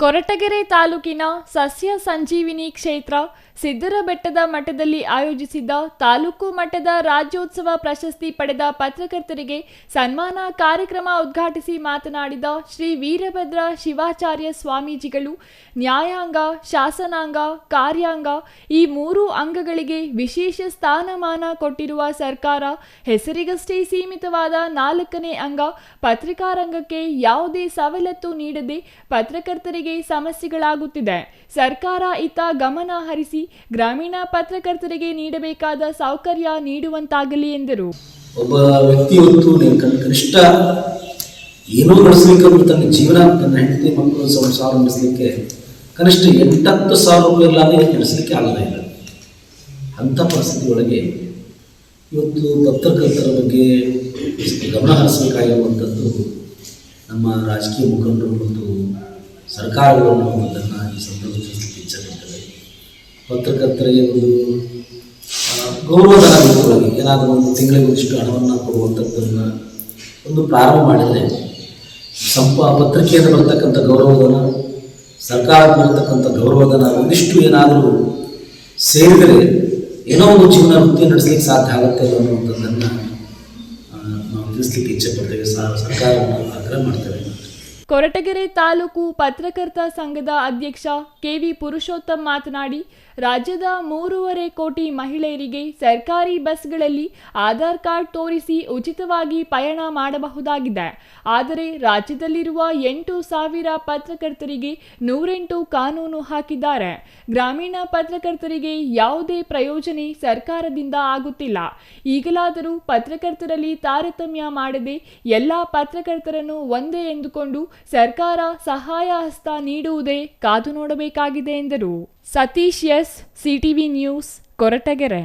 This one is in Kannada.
ಕೊರಟಗೆರೆ ತಾಲೂಕಿನ ಸಸ್ಯ ಸಂಜೀವಿನಿ ಕ್ಷೇತ್ರ ಸಿದ್ದರಬೆಟ್ಟದ ಮಠದಲ್ಲಿ ಆಯೋಜಿಸಿದ್ದ ತಾಲೂಕು ಮಟ್ಟದ ರಾಜ್ಯೋತ್ಸವ ಪ್ರಶಸ್ತಿ ಪಡೆದ ಪತ್ರಕರ್ತರಿಗೆ ಸನ್ಮಾನ ಕಾರ್ಯಕ್ರಮ ಉದ್ಘಾಟಿಸಿ ಮಾತನಾಡಿದ ಶ್ರೀ ವೀರಭದ್ರ ಶಿವಾಚಾರ್ಯ ಸ್ವಾಮೀಜಿಗಳು, ನ್ಯಾಯಾಂಗ, ಶಾಸನಾಂಗ, ಕಾರ್ಯಾಂಗ ಈ ಮೂರು ಅಂಗಗಳಿಗೆ ವಿಶೇಷ ಸ್ಥಾನಮಾನ ಕೊಟ್ಟಿರುವ ಸರ್ಕಾರ ಹೆಸರಿಗಷ್ಟೇ ಸೀಮಿತವಾದ 4ನೇ ಅಂಗ ಪತ್ರಿಕಾ ರಂಗಕ್ಕೆ ಯಾವುದೇ ಸವಲತ್ತು ನೀಡದೆ ಪತ್ರಕರ್ತರಿಗೆ ಸಮಸ್ಯೆಗಳಾಗುತ್ತಿದೆ. ಸರ್ಕಾರ ಇತ್ತ ಗಮನ ಹರಿಸಿ ಗ್ರಾಮೀಣ ಪತ್ರಕರ್ತರಿಗೆ ನೀಡಬೇಕಾದ ಸೌಕರ್ಯ ನೀಡುವಂತಾಗಲಿ ಎಂದರು. ಒಬ್ಬ ವ್ಯಕ್ತಿ ಇವತ್ತು ಕನಿಷ್ಠ ಏನೋ ನಡೆಸಲಿಕ್ಕೆ ತನ್ನ ಜೀವನ, ತನ್ನ ಹೆಂಡತಿ ಮಕ್ಕಳು ಸಂಸಾರ ನಡೆಸಲಿಕ್ಕೆ ಕನಿಷ್ಠ 8-10 ಸಾವಿರ ರೂಪಾಯಿ ಇಲ್ಲದೆ ನಡೆಸಲಿಕ್ಕೆ ಆಗದೇ ಇಲ್ಲ. ಅಂಥ ಪರಿಸ್ಥಿತಿ ಒಳಗೆ ಇವತ್ತು ಪತ್ರಕರ್ತರ ಬಗ್ಗೆ ಗಮನ ಹರಿಸಬೇಕಾಗಿರುವಂಥದ್ದು ನಮ್ಮ ರಾಜಕೀಯ ಮುಖಂಡರು ಮತ್ತು ಸರ್ಕಾರಗಳು ಅನ್ನುವುದನ್ನು ಈ ಸಂದರ್ಭದಲ್ಲಿ ಇಚ್ಛೆಪಡ್ತದೆ. ಪತ್ರಕರ್ತರಿಗೆ ಒಂದು ಗೌರವಧನ ರೂಪವಾಗಿ ಏನಾದರೂ ಒಂದು ತಿಂಗಳಿಗೆ ಒಂದಿಷ್ಟು ಹಣವನ್ನು ಕೊಡುವಂಥದ್ದನ್ನು ಒಂದು ಪ್ರಾರಂಭ ಮಾಡಿದರೆ ಪತ್ರಿಕೆಯಿಂದ ಬರ್ತಕ್ಕಂಥ ಗೌರವಧನ, ಸರ್ಕಾರಕ್ಕೆ ಬರ್ತಕ್ಕಂಥ ಗೌರವಧನ ಒಂದಿಷ್ಟು ಏನಾದರೂ ಸೇರಿದರೆ ಏನೋ ಒಂದು ಜೀವನ ವೃತ್ತಿ ನಡೆಸಲಿಕ್ಕೆ ಸಾಧ್ಯ ಆಗುತ್ತೆ ಅನ್ನುವಂಥದ್ದನ್ನು ನಾವು ತಿಳಿಸ್ಲಿಕ್ಕೆ ಇಚ್ಛೆಪಡ್ತೇವೆ. ಸರ್ಕಾರವನ್ನು ಆಗ್ರಹ ಮಾಡ್ತೇವೆ. ಕೊರಟಗೆರೆ ತಾಲೂಕು ಪತ್ರಕರ್ತ ಸಂಘದ ಅಧ್ಯಕ್ಷ ಕೆವಿ ಪುರುಷೋತ್ತಮ್ ಮಾತನಾಡಿ, ರಾಜ್ಯದ 3.5 ಕೋಟಿ ಮಹಿಳೆಯರಿಗೆ ಸರ್ಕಾರಿ ಬಸ್ಗಳಲ್ಲಿ ಆಧಾರ್ ಕಾರ್ಡ್ ತೋರಿಸಿ ಉಚಿತವಾಗಿ ಪಯಣ ಮಾಡಬಹುದಾಗಿದೆ. ಆದರೆ ರಾಜ್ಯದಲ್ಲಿರುವ 8,000 ಪತ್ರಕರ್ತರಿಗೆ 108 ಕಾನೂನು ಹಾಕಿದ್ದಾರೆ. ಗ್ರಾಮೀಣ ಪತ್ರಕರ್ತರಿಗೆ ಯಾವುದೇ ಪ್ರಯೋಜನ ಸರ್ಕಾರದಿಂದ ಆಗುತ್ತಿಲ್ಲ. ಈಗಲಾದರೂ ಪತ್ರಕರ್ತರಲ್ಲಿ ತಾರತಮ್ಯ ಮಾಡದೆ ಎಲ್ಲ ಪತ್ರಕರ್ತರನ್ನು ಒಂದೇ ಎಂದುಕೊಂಡು ಸರ್ಕಾರ ಸಹಾಯ ಹಸ್ತ ನೀಡುವುದೇ ಕಾದು ನೋಡಬೇಕಾಗಿದೆ ಎಂದರು. Satish S, CTV news, Koratagere.